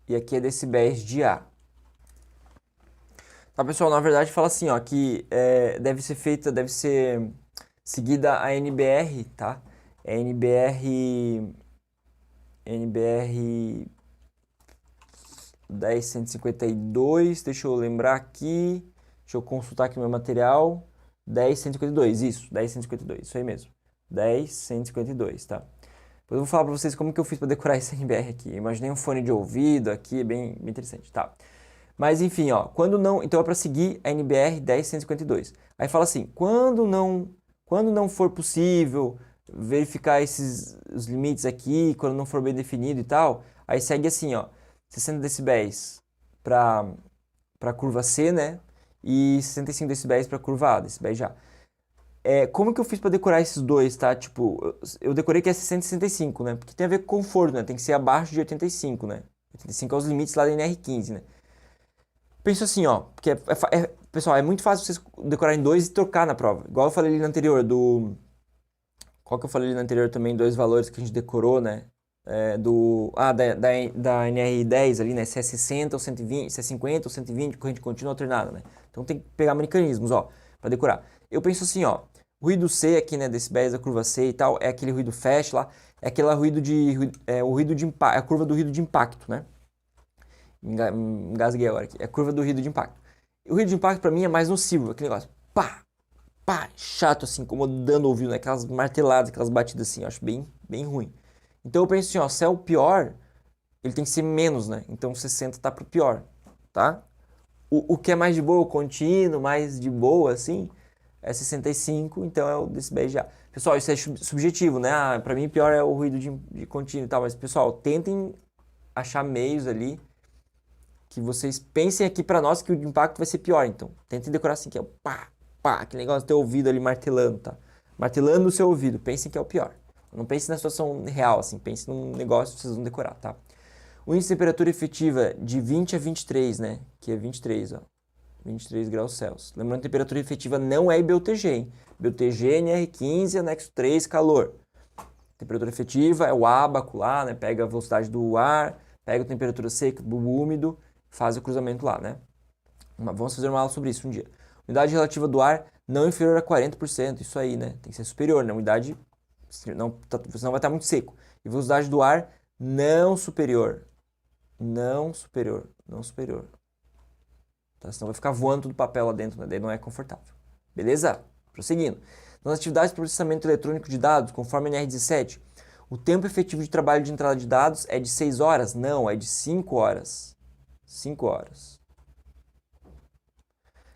e aqui é decibéis de A. Tá, pessoal, na verdade fala assim, ó, que deve ser seguida a NBR, tá? É NBR 10152, deixa eu lembrar aqui, deixa eu consultar aqui meu material, 10152, isso, 10152, isso aí mesmo, 10152, tá? Depois eu vou falar pra vocês como que eu fiz pra decorar esse NBR aqui, eu imaginei um fone de ouvido aqui, é bem interessante, tá? Mas enfim, ó, quando não, então é para seguir a NBR 10152. Aí fala assim, quando não for possível verificar os limites aqui, quando não for bem definido e tal, aí segue assim, ó, 60 decibéis para curva C, né? E 65 decibéis para curva A, decibéis já. Como que eu fiz para decorar esses dois, tá? Tipo, eu decorei que é 165, né? Porque tem a ver com conforto, né? Tem que ser abaixo de 85, né? 85 é os limites lá da NR15, né? Penso assim, ó, porque pessoal, é muito fácil vocês decorarem dois e trocar na prova. Igual eu falei ali no anterior, qual que eu falei ali no anterior também, dois valores que a gente decorou, né? Da NR10 ali, né? Se é 60 ou 120, se é 50 ou 120, corrente contínua alternada, né? Então tem que pegar mecanismos, ó, para decorar. Eu penso assim, ó, ruído C aqui, né, decibéis da curva C e tal, é aquele ruído fast lá, é aquele ruído o ruído de impacto, é a curva do ruído de impacto, né? Engasguei agora aqui. É a curva do ruído de impacto. E o ruído de impacto pra mim é mais nocivo. Aquele negócio, pá, pá, chato assim, incomodando o ouvido, né? Aquelas marteladas, aquelas batidas assim. Eu acho bem, bem ruim. Então eu penso assim, ó, se é o pior, ele tem que ser menos, né? Então 60 tá pro pior, tá? O que é mais de boa, o contínuo, mais de boa, assim, é 65, então é o decibéis já. Pessoal, isso é subjetivo, né? Ah, pra mim pior é o ruído de contínuo e tal, mas pessoal, tentem achar meios ali que vocês pensem aqui pra nós que o impacto vai ser pior, então. Tentem decorar assim, que é o pá, pá, aquele negócio do teu ouvido ali martelando, tá? Martelando no seu ouvido, pensem que é o pior. Não pense na situação real, assim, pense num negócio que vocês vão decorar, tá? O índice de temperatura efetiva de 20 a 23, né? Que é 23, ó. 23 graus Celsius. Lembrando que temperatura efetiva não é IBUTG, hein? IBUTG, NR15, anexo 3, calor. Temperatura efetiva é o ábaco lá, né? Pega a velocidade do ar, pega a temperatura seca do úmido, faz o cruzamento lá, né? Vamos fazer uma aula sobre isso um dia. Umidade relativa do ar não inferior a 40%, isso aí, né? Tem que ser superior, né? Umidade, senão vai estar muito seco. E velocidade do ar não superior. Não superior. Não superior. Tá? Senão vai ficar voando tudo papel lá dentro, né? Daí não é confortável. Beleza? Prosseguindo. Nas atividades de processamento eletrônico de dados, conforme a NR17, o tempo efetivo de trabalho de entrada de dados é de 6 horas? Não, é de 5 horas. 5 horas.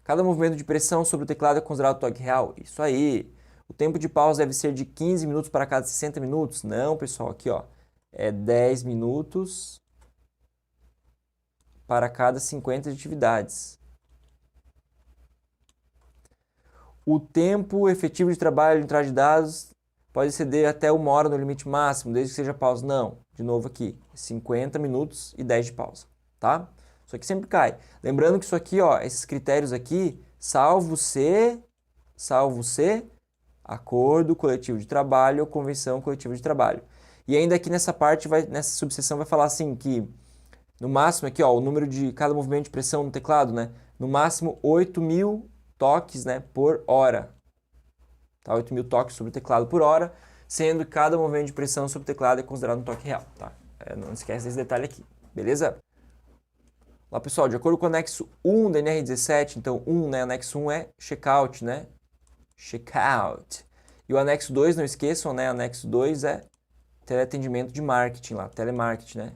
Cada movimento de pressão sobre o teclado é considerado toque real? Isso aí. O tempo de pausa deve ser de 15 minutos para cada 60 minutos? Não, pessoal, aqui ó, é 10 minutos para cada 50 atividades. O tempo efetivo de trabalho de entrada de dados pode exceder até 1 hora no limite máximo, desde que seja pausa. Não, de novo aqui, 50 minutos e 10 de pausa, tá? Isso aqui sempre cai. Lembrando que isso aqui, ó, esses critérios aqui, salvo C, acordo coletivo de trabalho ou convenção coletiva de trabalho. E ainda aqui nessa parte, nessa subseção vai falar assim que, no máximo aqui, ó, o número de cada movimento de pressão no teclado, né? No máximo 8.000 toques, né, por hora. Tá? 8.000 toques sobre o teclado por hora, sendo que cada movimento de pressão sobre o teclado é considerado um toque real, tá? Não esquece desse detalhe aqui, beleza? Lá, pessoal, de acordo com o anexo 1 da NR17, então 1, né, anexo 1 é checkout, né? Checkout. E o anexo 2, não esqueçam, né? Anexo 2 é teleatendimento de marketing lá, telemarketing, né?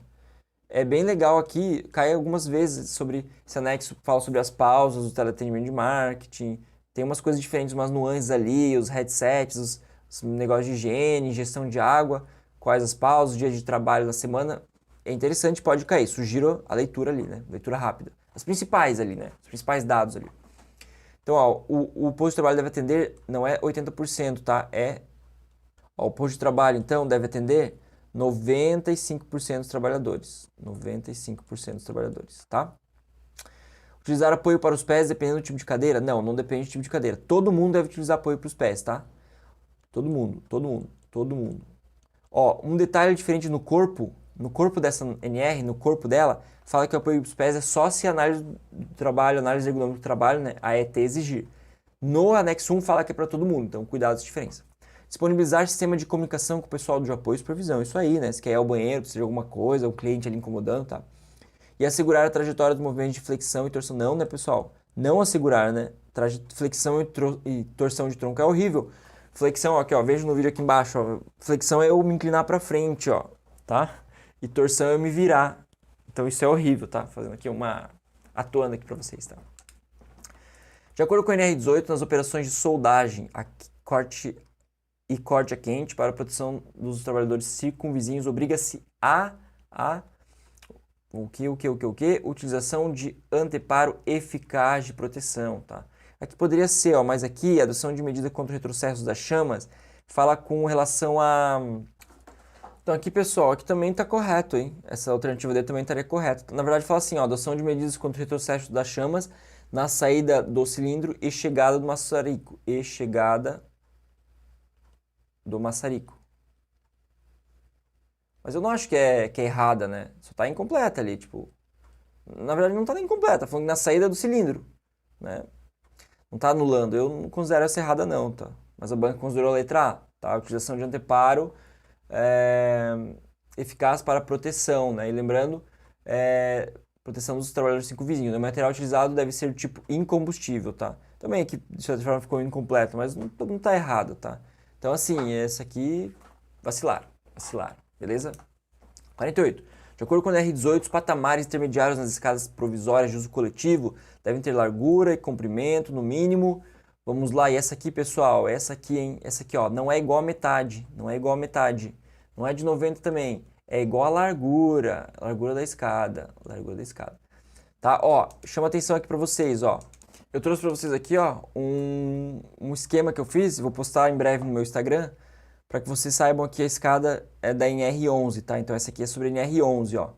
É bem legal aqui, cai algumas vezes sobre esse anexo, fala sobre as pausas do teleatendimento de marketing, tem umas coisas diferentes, umas nuances ali, os headsets, os negócios de higiene, gestão de água, quais as pausas, dias de trabalho na semana. É interessante, pode cair. Sugiro a leitura ali, né? Leitura rápida. As principais ali, né? Os principais dados ali. Então, ó, o posto de trabalho deve atender, não é 80%, tá? Ó, o posto de trabalho, então, deve atender 95% dos trabalhadores. 95% dos trabalhadores, tá? Utilizar apoio para os pés dependendo do tipo de cadeira? Não, não depende do tipo de cadeira. Todo mundo deve utilizar apoio para os pés, tá? Todo mundo, todo mundo, todo mundo. Ó, um detalhe diferente no corpo dessa NR, no corpo dela, fala que o apoio para os pés é só se a análise do trabalho, análise ergonômica do trabalho, né, a ET exigir. No anexo 1 fala que é para todo mundo, então cuidado com essa diferença. Disponibilizar sistema de comunicação com o pessoal de apoio e supervisão, isso aí, né? Se quer ir ao banheiro, precisa de alguma coisa, o cliente ali incomodando, tá? E assegurar a trajetória do movimento de flexão e torção. Não, né, pessoal? Não assegurar, né? Flexão e torção de tronco é horrível. Flexão, ó, aqui, ó, veja no vídeo aqui embaixo, ó. Flexão é eu me inclinar para frente, ó, tá? E torção é eu me virar. Então isso é horrível, tá? Fazendo aqui atuando aqui para vocês, tá? De acordo com a NR18, nas operações de soldagem, corte a quente para a proteção dos trabalhadores circunvizinhos, obriga-se a utilização de anteparo eficaz de proteção, tá? Aqui poderia ser, ó, mas aqui a adoção de medida contra o retrocesso das chamas fala com relação a... Então aqui, pessoal, aqui também está correto, hein? Essa alternativa D também estaria correta. Na verdade, fala assim, ó, adoção de medidas contra o retrocesso das chamas na saída do cilindro e chegada do maçarico. E chegada do maçarico. Mas eu não acho que é errada, né? Só tá incompleta ali, tipo... Na verdade, não tá nem incompleta, tá falando que na saída do cilindro, né? Não tá anulando. Eu não considero essa errada não, tá? Mas a banca considerou a letra A, tá? A utilização de anteparo eficaz para proteção, né? E lembrando, proteção dos trabalhadores circunvizinhos. O material utilizado deve ser do tipo incombustível, tá? Também aqui, de certa forma, ficou incompleto, mas não tá errado, tá? Então, assim, essa aqui, vacilar, beleza? 48. De acordo com o NR18, os patamares intermediários nas escadas provisórias de uso coletivo devem ter largura e comprimento, no mínimo. Vamos lá, e essa aqui, pessoal, essa aqui, hein? Essa aqui, ó, não é igual a metade, não é igual a metade. Não é de 90 também, é igual a largura da escada, Tá, ó, chama atenção aqui pra vocês, ó. Eu trouxe pra vocês aqui, ó, um esquema que eu fiz, vou postar em breve no meu Instagram, para que vocês saibam que a escada é da NR11, tá? Então essa aqui é sobre a NR11, ó.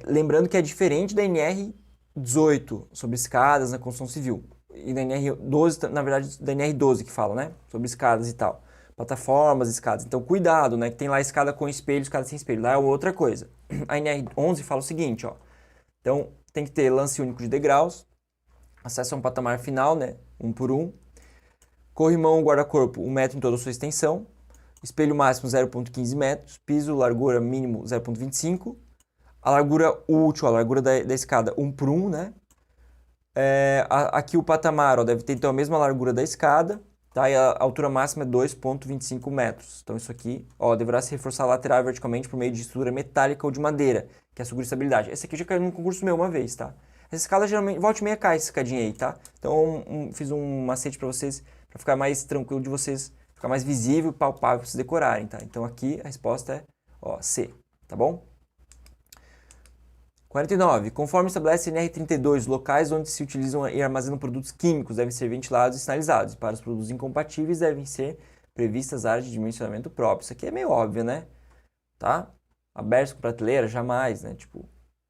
Lembrando que é diferente da NR18, sobre escadas na construção civil. E da NR12, na verdade, da NR12 que fala, né? Sobre escadas e tal. Plataformas, escadas. Então cuidado, né? Que tem lá escada com espelho, escada sem espelho. Lá é outra coisa. A NR11 fala o seguinte, ó. Então tem que ter lance único de degraus, acesso a um patamar final, né? 1 por 1. Corrimão guarda-corpo 1 metro em toda a sua extensão. Espelho máximo 0,15 metros. Piso, largura mínimo 0,25. A largura útil, a largura da escada 1 por 1, né? Aqui o patamar, ó, deve ter então a mesma largura da escada, tá? E a altura máxima é 2,25 metros. Então isso aqui, ó, deverá se reforçar lateral e verticalmente por meio de estrutura metálica ou de madeira, que assegura estabilidade. Esse aqui já caiu num concurso meu uma vez, tá? Essa escada geralmente, volta e meia cai essa escadinha aí, tá? Então fiz um macete para vocês, para ficar mais tranquilo de vocês, ficar mais visível e palpável para vocês decorarem, tá? Então aqui a resposta é, ó, C, tá bom? 49. Conforme estabelece a NR32, locais onde se utilizam e armazenam produtos químicos devem ser ventilados e sinalizados. E para os produtos incompatíveis devem ser previstas áreas de dimensionamento próprio. Isso aqui é meio óbvio, né? Tá? Aberto com prateleira, jamais, né? Tipo,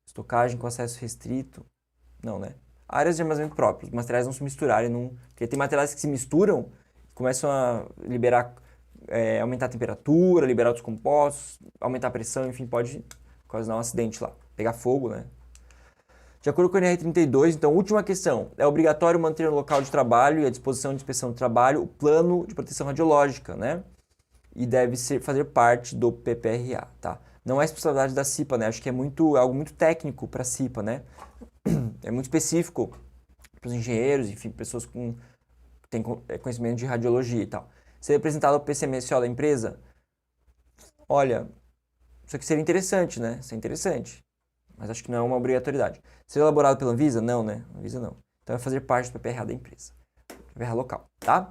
estocagem com acesso restrito. Não, né? Áreas de armazenamento próprio. Os materiais não se misturarem. Porque tem materiais que se misturam e começam a liberar, aumentar a temperatura, liberar outros compostos, aumentar a pressão, enfim, pode causar um acidente lá. Pegar fogo, né? De acordo com o NR32, então, última questão. É obrigatório manter no local de trabalho e à disposição de inspeção de trabalho o plano de proteção radiológica, né? E deve fazer parte do PPRA, tá? Não é responsabilidade da CIPA, né? Acho que é algo muito técnico para a CIPA, né? É muito específico para os engenheiros, enfim, pessoas que têm conhecimento de radiologia e tal. Ser apresentado ao PCMSO da empresa? Olha, isso aqui seria interessante, né? Isso é interessante. Mas acho que não é uma obrigatoriedade. Ser elaborado pela Anvisa? Não, né? Anvisa não. Então é fazer parte do PPRA da empresa. VR local, tá?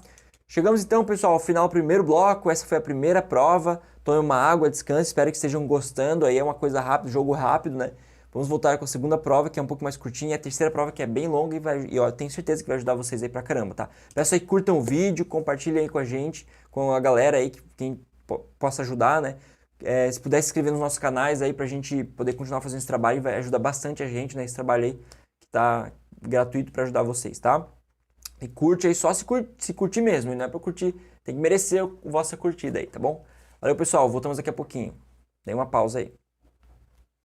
Chegamos então, pessoal, ao final do primeiro bloco. Essa foi a primeira prova. Tome uma água, descanse, espero que estejam gostando. Aí é uma coisa rápida, jogo rápido, né? Vamos voltar com a segunda prova, que é um pouco mais curtinha, e a terceira prova, que é bem longa e eu tenho certeza que vai ajudar vocês aí pra caramba, tá? Peço aí que curtam o vídeo, compartilhem aí com a gente, com a galera aí, quem possa ajudar, né? Se puder se inscrever nos nossos canais aí pra gente poder continuar fazendo esse trabalho, vai ajudar bastante a gente, né? Esse trabalho aí que tá gratuito pra ajudar vocês, tá? E curte aí só se curtir mesmo, e não é pra curtir, tem que merecer a vossa curtida aí, tá bom? Valeu, pessoal, voltamos daqui a pouquinho. Dê uma pausa aí.